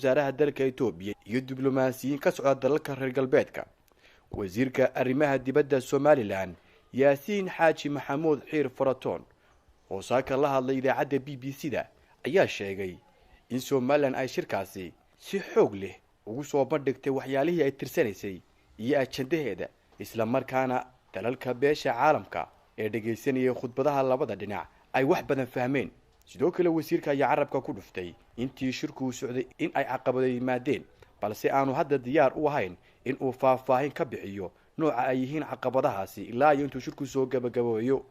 wasaaraha dalka Itoobiya iyo diblomaasiyiin ka socda dalalka reer galbeedka. wasiirka arrimaha dibadda Somaliland Yaasiin Xaaji Maxamuud Xiir Faraton oo saaka la hadlay idaacadda BBC-da ayaa sheegay in Somaliland ay shirkaasi si xoog leh ugu soo bandhigtay waxyaalihii ay tirsanaysay iyo ajandaheeda, isla markaana dalalka beesha caalamka ee dhageysanaya khudbadaha labada dhinac ay wax badan fahmeen. sidoo kale wasiirka ayaa carabka ku dhuftay intii shirku socday in ay caqabado yimaadeen, balse aanu hadda diyaar u ahayn in uu faahfaahin ka bixiyo nooca ay yihiin caqabadahaasi ilaa intuu shirku soo gabagabeeyo.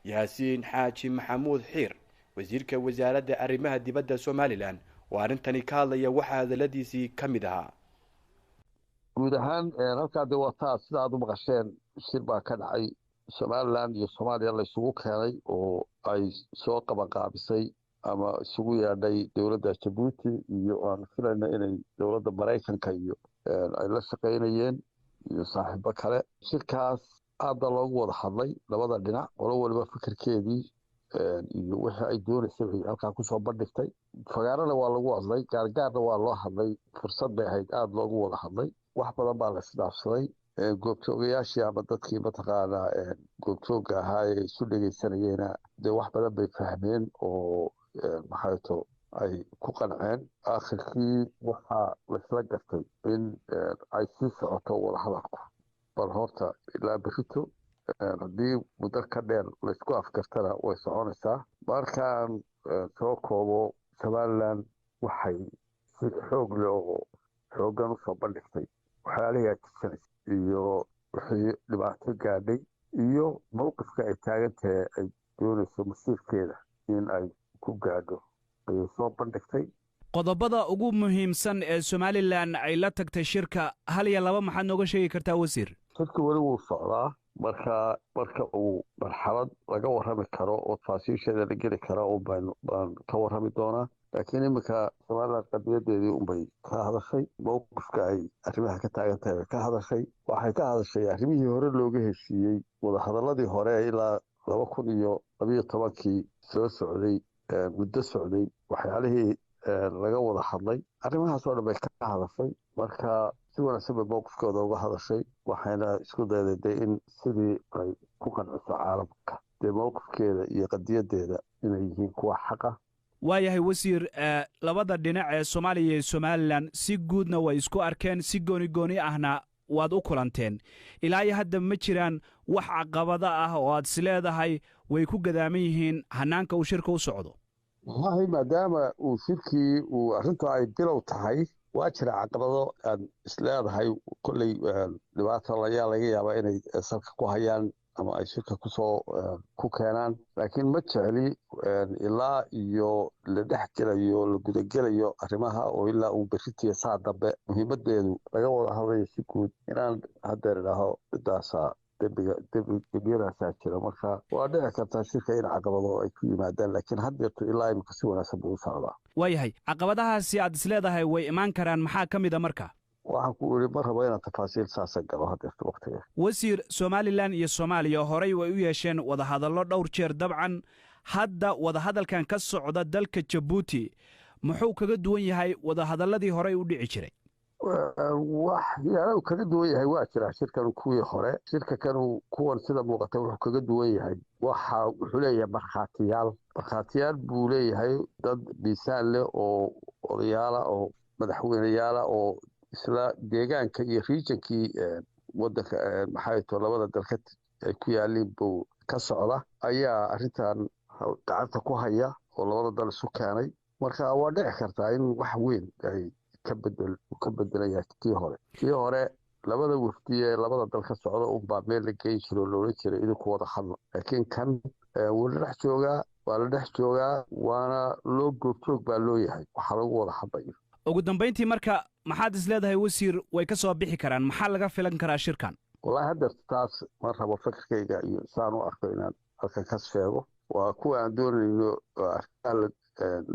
Yaasiin Xaaji Maxamuud Xiir, wasiirka wasaaradda arrimaha dibadda Somaliland, oo arrintani ka hadlaya waxa hadaladiisii ka mid ahaa. guud ahaan halkaa dee wataa sida aad u maqasheen shir baa ka dhacay Somaliland iyo Soomaaliya la isugu keenay oo ay soo qabanqaabisay ama isugu yeedhay dowladda Djibouti iyo aan filayna inay dowladda Mareykanka iyo ay la shaqeynayeen iyo saaxiibo kale. shirkaas aad loogu wada hadlay labada dhinac, qolo waliba fikirkeedii iyo wixii ay doonaysay halkaa ku soo bandhigtay. fagaarana waa lagu hadlay, gaargaarna waa loo hadlay, fursad bay ahayd aad loogu wada hadlay. wax badan baa la isdhaafsaday. goobjoogayaashii ama dadkii mataqaanaa goobjooga ahaa ee isu dhegeysanayeenna dee wax badan bay fahmeen oo maxayto ay ku qanceen. aakhirkii waxaa laisla gartay in ay sii socoto wadahadalku, bal horta ilaa berito haddii muddo ka dheer laysku afgartana way soconaysaa. markaan soo koobo, Somaliland waxay si xoog leh oo xooggan usoo bandhigtay waxyaalihii ay tirsanaysay iyo wixii dhibaato gaadhay iyo mowqifka ay taagan tahay ay doonayso masiirkeeda in ay ku gaadho ayay soo bandhigtay. qodobada ugu muhiimsan ee Somaliland ay la tagtay shirka hal iyo laba maxaad nooga sheegi kartaa wasiir? shirka weli wuu socdaa, marka uu marxalad laga warrami karo oo tafaasiisheeda la geli kara baan ka warrami doonaa. laakiin iminka Somaliland qadiyadeedii unbay ka hadashay, mowqifka ay arrimaha ka taagan tahay bay ka hadashay. waxay ka hadashay arrimihii hore looga heshiiyey, wadahadaladii hore ilaa 2012 soo socday, muddo socday, waxyaalihii laga wada hadlay. arrimahaas oo dhan bay ka hadashay, marka si wanaagsan bay mowqifkooda uga hadashay. waxayna isku dayday in sidii ay ku qanciso caalamka dee mowqifkeeda iyo qadiyadeeda inay yihiin kuwa xaqa. waayahay wasiir, labada dhinac ee Soomaaliya iyo Somaliland si guudna way isku arkeen, si gooni ahna waad u kulanteen. ilaa iyo hadda ma jiraan wax caqabado ah oo aad isleedahay way ku gadaaman yihiin hanaanka uu shirka u socdo? wallahi maadaama uu shirkii arrintu ay bilow tahay, waa jira caqabado aan isleedahay kolley dhibaato laga yaabaa inay salka ku hayaan ama ay shirka ku keenaan. laakiin ma jecli ilaa iyo la dhex gelayo la gudagelayo arrimaha oo ilaa uu berritiya saa dambe muhiimadeedu laga wada hadlayo si guud inaan haddeer idhaaho cidaasaa dembiyadaasaa jira. marka waa dhici kartaa shirka in caqabado ay ku yimaadaan, laakiin haddeerto ilaa imika si wanaagsan buu u socdaa. waayahay, caqabadahaasi aad isleedahay way imaan karaan maxaa ka mid a marka? waxaan ku iri ma rabo inaan tafaasiil saasa galo haddeerto waqtiga. wasiir, Somaliland iyo Soomaaliya horey way u yeesheen wadahadallo dhowr jeer. dabcan hadda wadahadalkan ka socda dalka Djibouti muxuu kaga duwan yahay wadahadaladii horey u dhici jiray? waxyaalaha kaga duwan yahay waa jira shirkan kuwii hore. shirka kanu kuwan sida muuqata wuxuu kaga duwan yahay, wuxuu leeyahay markhaatiyaal buu leeyahay, dad miisaan leh oo odayaala oo madaxweyneyaala oo isla deegaanka iyo regionkii wadanka maxayto labada dalka ay ku yaaliin buu ka socda, ayaa arrintan gacanta ku haya oo labada dal isu keenay. marka waa dhici kartaa in wax weyn ay ka bedelaya kii hore labada wafdi ee labada dal ka socda unbaa meel la geyn jiro loola jiray idinku wada hadla. laakiin kan wuu la dhex joogaa, waana loo goobjoog baa loo yahay, waxaa lagu wada hadlayo. ugu dambayntii marka maxaad isleedahay wasiir way ka soo bixi karaan? maxaa laga filan karaa shirkan? wallahi haddeerta taas ma rabo fikirkayga iyo saan u arko inaan halkan ka sheego. waa kuwa aan doonayno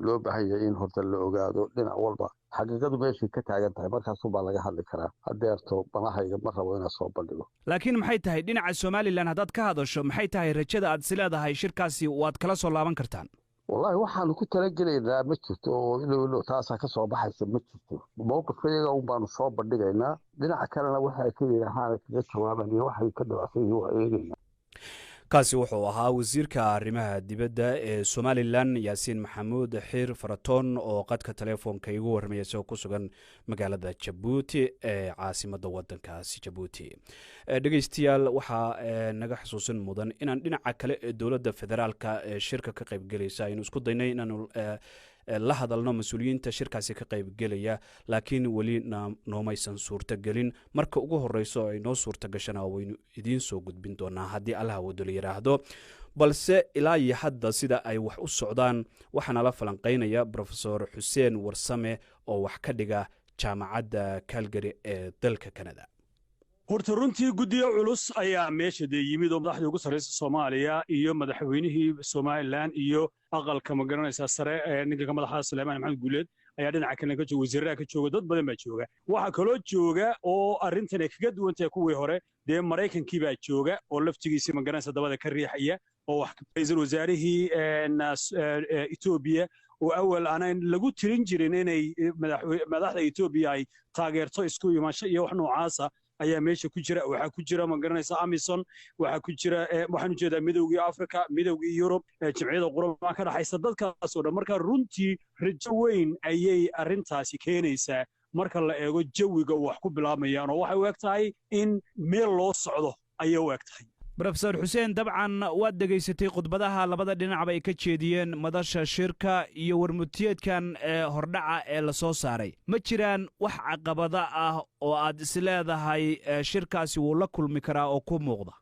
loo baahan yahay in horta la ogaado dhinac walba xaqiiqadu meeshay ka taagan tahay, markaasubaa laga hadli karaa. haddeerto banahayga ma rabo inaan soo bandhigo. laakiin maxay tahay dhinaca Somaliland haddaad ka hadasho, maxay tahay rajada aad isleedahay shirkaasi waad kala soo laaban kartaan? والله waxaan ku talagelaynaa ma jirto oo inuu taas ka soo baxaysa ma jirto mowqifkayga uu baanu soo bandhigaynaa dhinaca kalena waxa ay ka yiraahdaan kaga jawaabanaya waxa ka dhawaaqay oo eegayna kaasi wuxuu ahaa wasiirka arrimaha dibadda ee Somaliland Yaasiin Maxamuud Xiir Faratoon oo qadka telefoonka igu warramay soo ku sugan magaalada Djibouti ee caasimadda waddankaasi Djibouti. Dhageystayaal waxa naga xusuusin mudan inaan dhinaca kale ee dawladda federaalka shirka ka qayb galaysa inuu isku daynay inaan la hadalno mas'uuliyiinta shirkaasi ka qayb galaya laakiin wali noomaysan suurta galin marka ugu horeyso ay noo suurta gashana waynu idin soo gudbin doonaa haddii Allah wado la yiraahdo balse ilaa iyo hadda sida ay wax u socdaan waxaana la falanqeynaya Professor Xuseen Warsame oo wax ka dhiga jaamacadda Calgary ee dalka Canada. horta runtii guddiyo culus ayaa meesha yimid oo madaxda ugu sareysa Soomaaliya iyo madaxweynihii Somaliland iyo aqalka magaranaysa sare ee ninka madaxda Suleymaan Maxamed Guuleed ayaa dhinaca kale ka jooga wasiirada ka jooga dad badan baa jooga waxa kaloo jooga oo arrintan ay kaga duwan tahay kuwii hore dee Mareykankii baa jooga oo laftigiisa magaranaysa dabada ka riixaya oo wax ra'iisul wasaarihii Ethiopia oo awal aan lagu tirin jirin inay madaxda Ethiopia ay taageerto isku imaasho iyo wax noocaasa ayaa meesha ku jira waxa ku jira ma garanaysa Amazon waxa ku jira waxaan u jeedaa midowgii Afrika midowgii Europe jimciyada qurba ka dhaxaysa dadkaas oo dhan marka runtii rajo weyn ayay arrintaasi keenaysaa marka la eego jawiga wax ku bilaabayaan oo waxay u egtahay in meel loo socdo ayay u egtahay Professor Xuseen dabcan waad dhageysatay khudbadaha labada dhinacba ay ka jeediyeen madasha shirka iyo warmutiyeedkan hordhaca ee la soo saaray ma jiraan wax caqabada ah oo aad isleedahay shirkaasi uu la kulmi karaa oo ku muuqda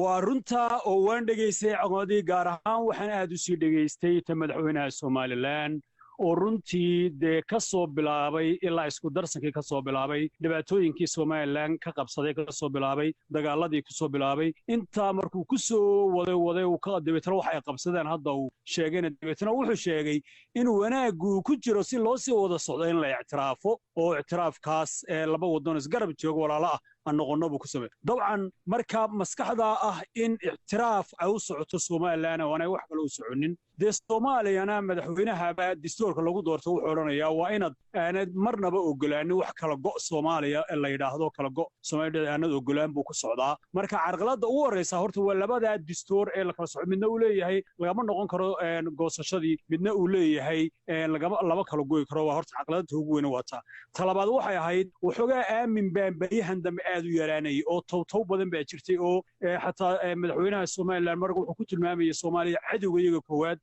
waa runta oo waan dhageystay caqabadii gaar ahaan waxaan aad u sii dhageystay ta madaxweynaha Somaliland oo runtii dee ka soo bilaabay ilaa isku darsankii ka soo bilaabay dhibaatooyinkii Somaliland ka qabsaday ka soo bilaabay dagaaladii ku soo bilaabay inta markuu ku soo waday uu ka dabeetana wax ay qabsadeen hadda uu sheegayna dabeetana wuxuu sheegay in wanaagu ku jiro si loo sii wada socdo in la ictiraafo oo ictiraafkaas laba waddan isgarab joogo walaalo ah noqono buu ku sameeyay dabcan marka maskaxda ah in ictiraaf ay u socoto Somaliland oo aanay wax kale u soconin de Soomaaliyana madaxweynaha dastuurka lagu doorto wuxuu oranayaa waa inaad marnaba ogolaan wax kala go Soomaaliya la yiraahdo kala go Soomaaliya aanad ogolaan buu ku socdaa marka carqaladda ugu horeysa horta waa labada dastuur ee la kala socdo midna uu leeyahay lagama noqon karo goosashadii midna uu leeyahay laba kala gooy karo waa horta carqaladda ugu weyn waata talabaad waxay ahayd wuxuga aamin baanbayahan dambe aad u yaraanay oo towtow badan baa jirtay oo xataa madaxweynaha Somaliland markuu wuxuu ku tilmaamay Soomaaliya cadowga iyaga koowaad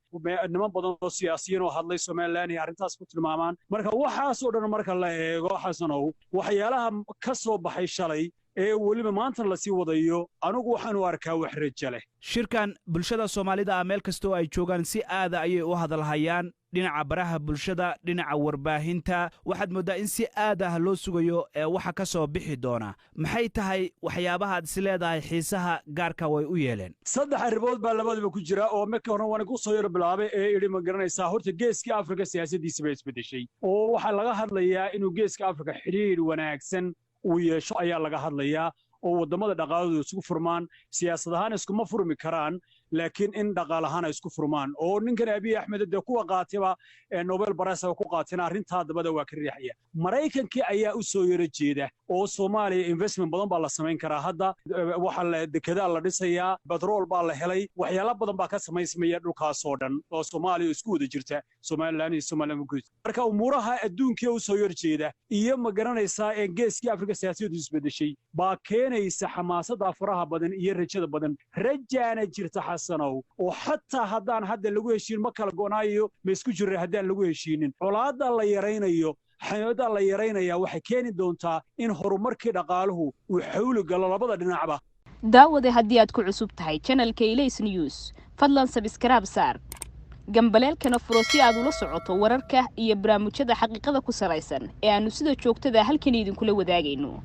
niman badan oo siyaasiyiin oo hadlay Somaliland iyo arrintaas ku tilmaamaan marka waxaas oo dhan marka la eego xasanow waxyaalaha ka soo baxay shalay ee waliba maanta la sii wadayo anigu waxaan u arkaa wax rajo leh shirkan bulshada Soomaalida meel kasta oo ay joogaan si aad ayay u hadalhayaan dhinaca baraha bulshada dhinaca warbaahinta waxaad moodaa in si aad ah loo sugayo waxa ka soo bixi doona maxay tahay waxyaabaha aad isleedahay xiisaha gaarka way u yeeleen saddex arrimood baa labadaba ku jira oo markii hore waan ku soo yar bilaabay ee idhi ma garanaysaa horta geeska Afrika siyaasadiisa bay isbedeshay oo waxa laga hadlayaa inuu geeska Afrika xiriir wanaagsan uu yeesho ayaa laga hadlayaa oo wadamada dhaqaaladu isku furmaan siyaasad ahaan iskuma furmi karaan laakiin in dhaqaal ahaan isku furmaan oo ninkan Abiy Ahmed ee kuwa qaatiba Nobel Prize ku qaatina arrinta dabada waa ka riixaya Mareykankii ayaa u soo yara jeeda oo Soomaaliya investment badan baa la sameyn karaa hadda waxa la dekada la dhisayaa petrol baa la helay waxyaalo badan baa ka sameysmaya dhulkaas oo dhan oo Soomaaliya isku wada jirta Somaliland iyo Somaliland marka umuraha adduunka u soo yar jeeda iyo ma garanaysaa in geeska Afrika siyaasaddu isbedeshay baa keenaysa xamaasadda faraha badan iyo rajada badan rajana jirta xasanow oo xataa haddaan hadda lagu heshiin ma kala go'naayo ma isku jiray haddaan lagu heshiinin colaadda la yaraynayo xayada la yaraynaya waxay keeni doontaa in horumarkii dhaqaaluhu uu xawli galo labada dhinacba daawade haddii aad ku cusub tahay channelka Ilays News fadlan subscribe saar gambaleelkana furo si aad ula socoto wararka iyo barnaamijyada xaqiiqada ku salaysan ee aanu sida joogtada halkan idin kula wadaagayno